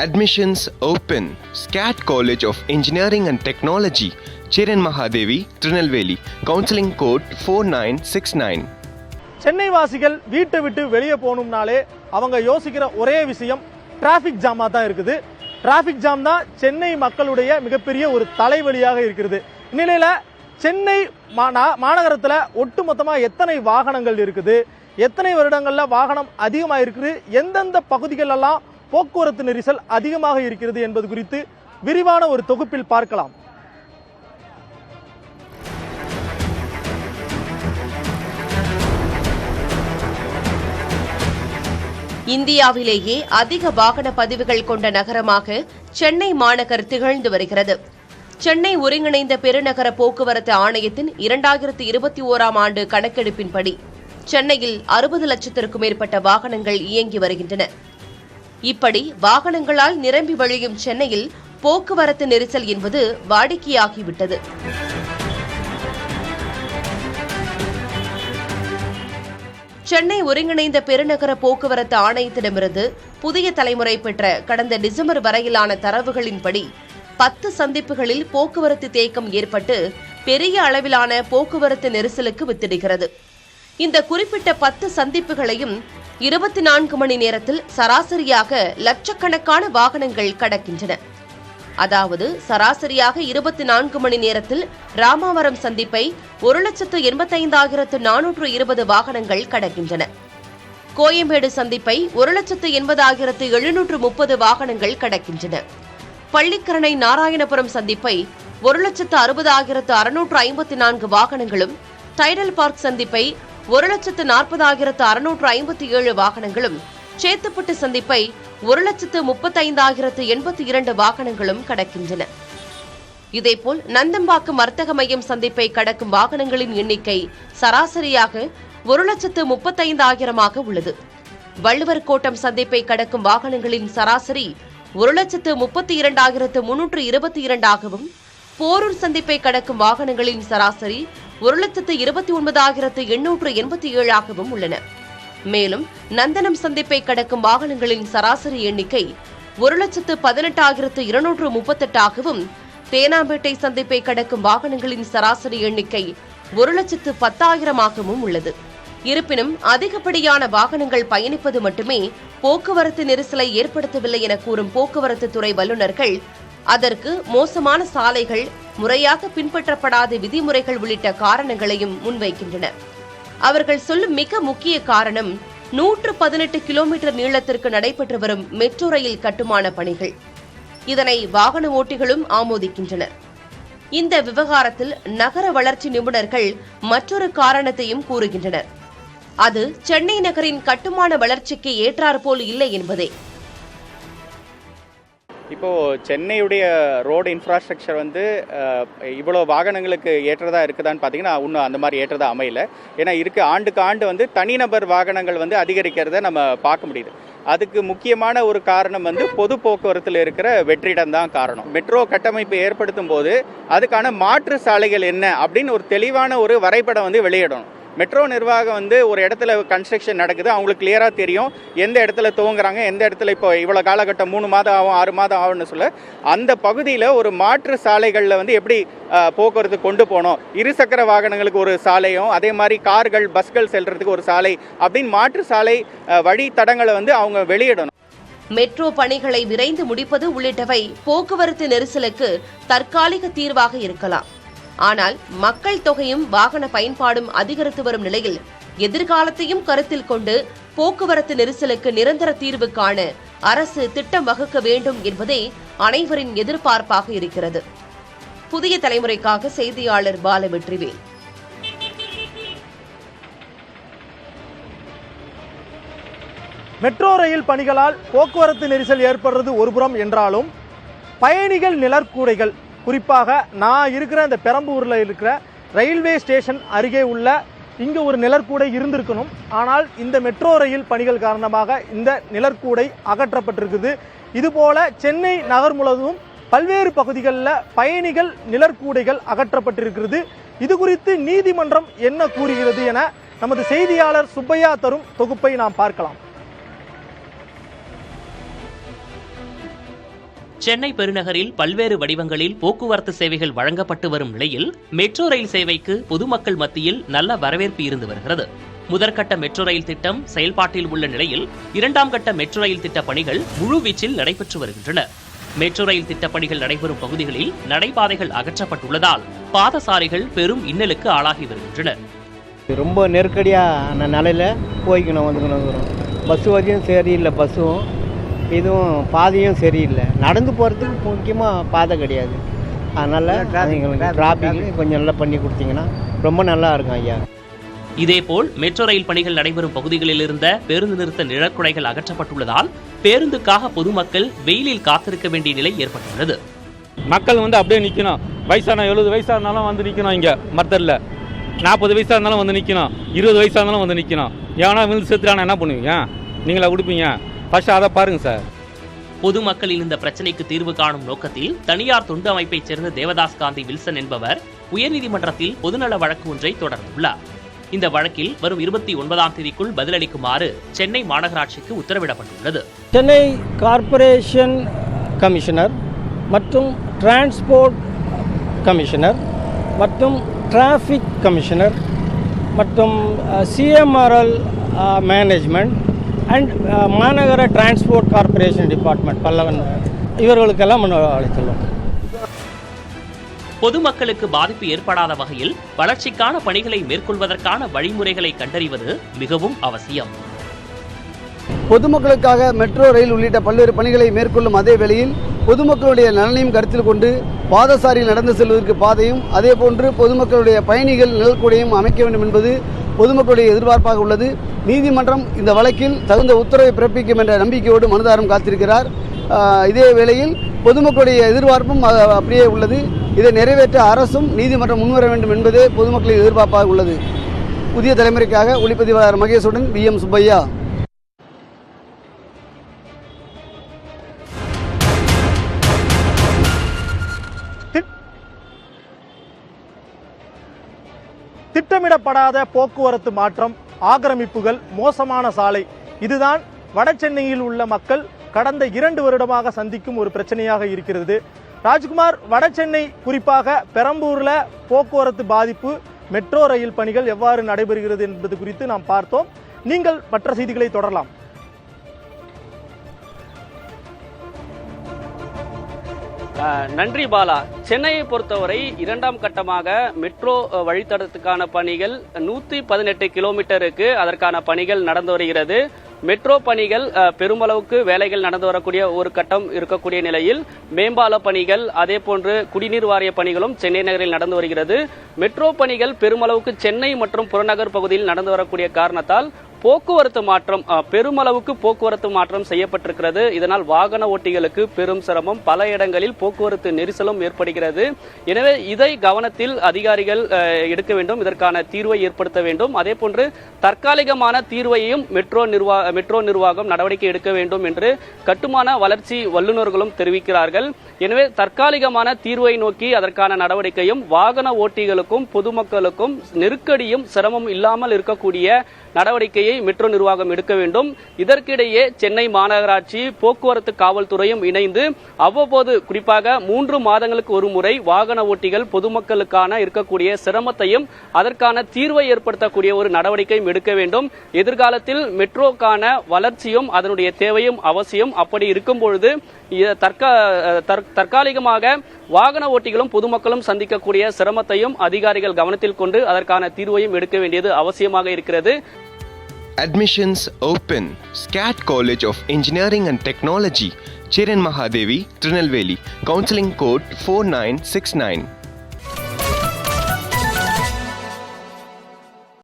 Admissions open. SCAT College of Engineering and Technology, Chiran Mahadevi, Trinelveli. Counseling code 4969. Chennai வாசிகள் வீட்டை விட்டு வெளியே போகணும்னாலே அவங்க யோசிக்கிற ஒரே விஷயம் டிராஃபிக் ஜாமாக தான் இருக்குது. டிராஃபிக் ஜாம் தான் சென்னை மக்களுடைய மிகப்பெரிய ஒரு தலைவலியாக இருக்கிறது. இந்நிலையில் சென்னை மாநகரத்தில் ஒட்டுமொத்தமாக எத்தனை வாகனங்கள் இருக்குது, எத்தனை வருடங்களில் வாகனம் அதிகமாக இருக்குது, எந்தெந்த பகுதிகளெல்லாம் போக்குவரத்து நெரிசல் அதிகமாக இருக்கிறது என்பது குறித்து விரிவான ஒரு தொகுப்பில் பார்க்கலாம். இந்தியாவிலேயே அதிக வாகன பதிவுகள் கொண்ட நகரமாக சென்னை மாநகர் திகழ்ந்து வருகிறது. சென்னை ஒருங்கிணைந்த பெருநகர போக்குவரத்து ஆணையத்தின் 2021ஆம் ஆண்டு கணக்கெடுப்பின்படி சென்னையில் 60 லட்சத்திற்கும் மேற்பட்ட வாகனங்கள் இயங்கி வருகின்றன. இப்படி வாகனங்களால் நிரம்பி வழியும் சென்னையில் போக்குவரத்து நெரிசல் என்பது வாடிக்கையாகிவிட்டது. சென்னை ஒருங்கிணைந்த பெருநகர போக்குவரத்து ஆணையத்திடமிருந்து புதிய தலைமுறை பெற்ற கடந்த டிசம்பர் வரையிலான தரவுகளின்படி 10 சந்திப்புகளில் போக்குவரத்து தேக்கம் ஏற்பட்டு பெரிய அளவிலான போக்குவரத்து நெரிசலுக்கு வித்திடுகிறது. இந்த குறிப்பிட்ட 10 சந்திப்புகளையும் 24 மணி நேரத்தில் சராசரியாக லட்சக்கணக்கான வாகனங்கள் கடக்கின்றன. அதாவது சராசரியாக 24 மணி நேரத்தில் ராமாவரம் சந்திப்பை 1,85,420 வாகனங்கள் கடக்கின்றன. கோயம்பேடு சந்திப்பை 1,80,730 வாகனங்கள் கடக்கின்றன. பள்ளிக்கரணை நாராயணபுரம் சந்திப்பை 1,60,654 வாகனங்களும், டைடல் பார்க் சந்திப்பை 1,40,657 வாகனங்களும், சேத்துப்பட்டு சந்திப்பை 1,35,082 வாகனங்களும் கடக்கின்றன. இதேபோல் நந்தம்பாக்கம் வர்த்தக மையம் சந்திப்பை கடக்கும் வாகனங்களின் எண்ணிக்கை சராசரியாக 1,35,000 உள்ளது. வள்ளுவர் கோட்டம் சந்திப்பை கடக்கும் வாகனங்களின் சராசரி 1,32,322 போரூர் சந்திப்பை கடக்கும் வாகனங்களின் சராசரி 1,29,887 உள்ளன. மேலும் நந்தனம் சந்திப்பை கடக்கும் வாகனங்களின் சராசரி எண்ணிக்கை 1,18,238 தேனாம்பேட்டை சந்திப்பை கடக்கும் வாகனங்களின் சராசரி எண்ணிக்கை 1,10,000 உள்ளது. இருப்பினும் அதிகப்படியான வாகனங்கள் பயணிப்பது மட்டுமே போக்குவரத்து நெரிசலை ஏற்படுத்தவில்லை என கூறும் போக்குவரத்து துறை வல்லுநர்கள் அதற்கு மோசமான சாலைகள், முறையாக பின்பற்றப்படாத விதிமுறைகள் உள்ளிட்ட காரணங்களையும் முன்வைக்கின்றனர். அவர்கள் சொல்லும் மிக முக்கிய காரணம் 118 கிலோமீட்டர் நீளத்திற்கு நடைபெற்று வரும் மெட்ரோ ரயில் கட்டுமான பணிகள். இதனை வாகன ஓட்டிகளும் ஆமோதிக்கின்றனர். இந்த விவகாரத்தில் நகர வளர்ச்சி நிபுணர்கள் மற்றொரு காரணத்தையும் கூறுகின்றனர். அது சென்னை நகரின் கட்டுமான வளர்ச்சிக்கு ஏற்றாற்போல் இல்லை என்பதே. இப்போது சென்னையுடைய ரோடு இன்ஃப்ராஸ்ட்ரக்சர் இவ்வளோ வாகனங்களுக்கு ஏற்றதாக இருக்குதான்னு பார்த்தீங்கன்னா இன்னும் அந்த மாதிரி ஏற்றதாக அமையல. ஏன்னா ஆண்டுக்கு ஆண்டு தனிநபர் வாகனங்கள் அதிகரிக்கிறத நம்ம பார்க்க முடியுது. அதுக்கு முக்கியமான ஒரு காரணம் பொது போக்குவரத்தில் இருக்கிற வெற்றிடம் தான் காரணம். மெட்ரோ கட்டமைப்பு ஏற்படுத்தும் போது அதுக்கான மாற்று சாலைகள் என்ன அப்படின்னு ஒரு தெளிவான ஒரு வரைபடம் வெளியிடணும். மெட்ரோ நிர்வாகம் ஒரு இடத்துல கன்ஸ்ட்ரக்ஷன் நடக்குது, அவங்களுக்கு கிளியராக தெரியும் எந்த இடத்துல துவங்குறாங்க, எந்த இடத்துல இப்போ இவ்வளோ காலகட்டம் 3 மாதம் ஆகும் 6 மாதம் ஆகும்னு சொல்ல அந்த பகுதியில் ஒரு மாற்று சாலைகளில் எப்படி போக்குவரத்து கொண்டு போகணும், இருசக்கர வாகனங்களுக்கு ஒரு சாலையும் அதே மாதிரி கார்கள் பஸ்கள் செல்றதுக்கு ஒரு சாலை அப்படின்னு மாற்று சாலை வழித்தடங்களை அவங்க வெளியிடணும். மெட்ரோ பணிகளை விரைந்து முடிப்பது உள்ளிட்டவை போக்குவரத்து நெரிசலுக்கு தற்காலிக தீர்வாக இருக்கலாம். ஆனால் மக்கள் தொகையும் வாகன பயன்பாடும் அதிகரித்து வரும் நிலையில் எதிர்காலத்தையும் கருத்தில் கொண்டு போக்குவரத்து நெரிசலுக்கு நிரந்தர தீர்வு காண அரசு திட்டம் வகுக்க வேண்டும் என்பதே அனைவரின் எதிர்பார்ப்பாக இருக்கிறது. புதிய தலைமுறைக்காக செய்தியாளர் பாலவெற்றிவேல். மெட்ரோ ரயில் பணிகளால் போக்குவரத்து நெரிசல் ஏற்படுறது ஒருபுறம் என்றாலும் பயணிகள் நிழற்கூடைகள், குறிப்பாக நான் இருக்கிற இந்த பெரம்பூரில் இருக்கிற ரயில்வே ஸ்டேஷன் அருகே உள்ள இங்கே ஒரு நிழற்கூடை இருந்திருக்கணும். ஆனால் இந்த மெட்ரோ ரயில் பணிகள் காரணமாக இந்த நிழற்கூடை அகற்றப்பட்டிருக்குது. இதுபோல சென்னை நகர் முழுவதும் பல்வேறு பகுதிகளில் பயணிகள் நிழற்கூடைகள் அகற்றப்பட்டிருக்கிறது. இது குறித்து நீதிமன்றம் என்ன கூறுகிறது என நமது செய்தியாளர் சுப்பையா தரும் தொகுப்பை நாம் பார்க்கலாம். சென்னை பெருநகரில் பல்வேறு வடிவங்களில் போக்குவரத்து சேவைகள் வழங்கப்பட்டு வரும் நிலையில் மெட்ரோ ரயில் சேவைக்கு பொதுமக்கள் மத்தியில் நல்ல வரவேற்பு இருந்து வருகிறது. முதற்கட்ட மெட்ரோ ரயில் திட்டம் செயல்பாட்டில் உள்ள நிலையில் இரண்டாம் கட்ட மெட்ரோ ரயில் திட்ட பணிகள் முழுவீச்சில் நடைபெற்று வருகின்றன. மெட்ரோ ரயில் திட்ட பணிகள் நடைபெறும் பகுதிகளில் நடைபாதைகள் அகற்றப்பட்டுள்ளதால் பாதசாரிகள் பெரும் இன்னலுக்கு ஆளாகி வருகின்றனர். ரொம்ப நெருக்கடியான நிலையில் போய்க்கணும் வந்துக்கணும். பஸ் வசதியும் சரியில்லை, பஸ்ஸும் இதுவும் பாதையும் சரியில்லை. நடந்து போகிறதுக்கு முக்கியமாக பாதை கிடையாது. அதனால் எங்களுக்கு டிராஃபிக் கொஞ்சம் நல்லா பண்ணி கொடுத்தீங்கன்னா ரொம்ப நல்லா இருக்கும் ஐயா. இதேபோல் மெட்ரோ ரயில் பணிகள் நடைபெறும் பகுதிகளில் இருந்த பேருந்து நிறுத்த நிழற்குடைகள் அகற்றப்பட்டுள்ளதால் பேருந்துக்காக பொதுமக்கள் வெயிலில் காத்திருக்க வேண்டிய நிலை ஏற்பட்டுள்ளது. மக்கள் அப்படியே நிற்கணும். வயசான 70 வயசாக இருந்தாலும் வந்து நிற்கணும். இங்கே மரத்தரில் 40 வயசாக இருந்தாலும் வந்து நிற்கணும். 20 வயசாக இருந்தாலும் வந்து நிற்கணும். ஏன்னா விழுந்து செத்துறானா என்ன பண்ணுவீங்க? நீங்களா கொடுப்பீங்க? ஃபர்ஸ்ட் அதை பாருங்க சார். பொதுமக்களின் இந்த பிரச்சனைக்கு தீர்வு காணும் நோக்கத்தில் தனியார் தொண்டு அமைப்பைச் சேர்ந்த தேவதாஸ் காந்தி வில்சன் என்பவர் உயர்நீதிமன்றத்தில் பொதுநல வழக்கு ஒன்றை தொடர்ந்துள்ளார். இந்த வழக்கில் வரும் 29ஆம் தேதிக்குள் பதிலளிக்குமாறு சென்னை மாநகராட்சிக்கு உத்தரவிடப்பட்டுள்ளது. சென்னை கார்ப்பரேஷன் கமிஷனர் மற்றும் டிரான்ஸ்போர்ட் கமிஷனர் மற்றும் டிராஃபிக் கமிஷனர் மற்றும் சிஎம்ஆர்எல் மேனேஜ்மெண்ட் அண்ட் மாநகர டிரான்ஸ்போர்ட் கார்ப்பரேஷன் டிபார்ட்மெண்ட் பல்லவன் இவர்களுக்கெல்லாம் அளித்துள்ளோம். பொதுமக்களுக்கு பாதிப்பு ஏற்படாத வகையில் வளர்ச்சிக்கான பணிகளை மேற்கொள்வதற்கான வழிமுறைகளை கண்டறிவது மிகவும் அவசியம். பொதுமக்களுக்காக மெட்ரோ ரயில் உள்ளிட்ட பல்வேறு பணிகளை மேற்கொள்ளும் அதே வேளையில் பொதுமக்களுடைய நலனையும் கருத்தில் கொண்டு பாதசாரியில் நடந்து செல்வதற்கு பாதையும் அதேபோன்று பொதுமக்களுடைய பயணிகள் நிழற்குடையும் அமைக்க வேண்டும் என்பது பொதுமக்களுடைய எதிர்பார்ப்பாக உள்ளது. நீதிமன்றம் இந்த வழக்கில் தகுந்த உத்தரவை பிறப்பிக்கும் என்ற நம்பிக்கையோடு மனுதாரர் காத்திருக்கிறார். இதே வேளையில் பொதுமக்களுடைய எதிர்பார்ப்பும் அப்படியே உள்ளது. இதை நிறைவேற்ற அரசும் நீதிமன்றம் முன்வர வேண்டும் என்பதே பொதுமக்களின் எதிர்பார்ப்பாக உள்ளது. புதிய தலைமுறைக்காக ஒளிப்பதிவாளர் மகேஷுடன் VM சுப்பையா. திட்டமிடப்படாத போக்குவரத்து மாற்றம், ஆக்கிரமிப்புகள், மோசமான சாலை, இதுதான் வட சென்னையில் உள்ள மக்கள் கடந்த 2 வருடமாக சந்திக்கும் ஒரு பிரச்சனையாக இருக்கிறது. ராஜ்குமார், வட சென்னை குறிப்பாக பெரம்பூர்ல போக்குவரத்து பாதிப்பு, மெட்ரோ ரயில் பணிகள் எவ்வாறு நடைபெறுகிறது என்பது குறித்து நாம் பார்த்தோம். நீங்கள் மற்ற செய்திகளை தொடரலாம். நன்றி பாலா. சென்னையை பொறுத்தவரை 2ஆம் கட்டமாக மெட்ரோ வழித்தடத்துக்கான பணிகள் 118 கிலோமீட்டருக்கு அதற்கான பணிகள் நடந்து வருகிறது. மெட்ரோ பணிகள் பெருமளவுக்கு வேலைகள் நடந்து வரக்கூடிய ஒரு கட்டம் இருக்கக்கூடிய நிலையில் மேம்பால பணிகள் அதே போன்று குடிநீர் வாரிய பணிகளும் சென்னை நகரில் நடந்து வருகிறது. மெட்ரோ பணிகள் பெருமளவுக்கு சென்னை மற்றும் புறநகர் பகுதியில் நடந்து வரக்கூடிய காரணத்தால் போக்குவரத்து மாற்றம் பெருமளவுக்கு போக்குவரத்து மாற்றம் செய்யப்பட்டிருக்கிறது. இதனால் வாகன ஓட்டிகளுக்கு பெரும் சிரமம், பல இடங்களில் போக்குவரத்து நெரிசலும் ஏற்படுகிறது. எனவே இதை கவனத்தில் அதிகாரிகள் எடுக்க வேண்டும், இதற்கான தீர்வை ஏற்படுத்த வேண்டும். அதே போன்று தற்காலிகமான தீர்வையும் மெட்ரோ நிர்வாகம் நடவடிக்கை எடுக்க வேண்டும் என்று கட்டுமான வளர்ச்சி வல்லுநர்களும் தெரிவிக்கிறார்கள். எனவே தற்காலிகமான தீர்வை நோக்கி அதற்கான நடவடிக்கையும் வாகன ஓட்டிகளுக்கும் பொதுமக்களுக்கும் நெருக்கடியும் சிரமம் இல்லாமல் இருக்கக்கூடிய நடவடிக்கையை மெட்ரோ நிர்வாகம் எடுக்க வேண்டும். இதற்கிடையே சென்னை மாநகராட்சி போக்குவரத்து காவல்துறையும் இணைந்து அவ்வப்போது குறிப்பாக 3 மாதங்களுக்கு ஒரு முறை வாகன ஓட்டிகள் பொதுமக்களுக்கான இருக்கக்கூடிய சிரமத்தையும் அதற்கான தீர்வை ஏற்படுத்தக்கூடிய ஒரு நடவடிக்கையும் எடுக்க வேண்டும். எதிர்காலத்தில் மெட்ரோக்கான வளர்ச்சியும் அதனுடைய தேவையும் அவசியம். அப்படி இருக்கும் பொழுது தற்காலிகமாக வாகன ஓட்டிகளும் பொதுமக்களும் சந்திக்கக்கூடிய சிரமத்தையும் அதிகாரிகள் கவனத்தில் கொண்டு அதற்கான தீர்வையும் எடுக்க வேண்டியது அவசியமாக இருக்கிறது. Admissions open. SCAT College of Engineering and Technology, Cheran Mahadevi, Trinelveli. Counseling code 4969.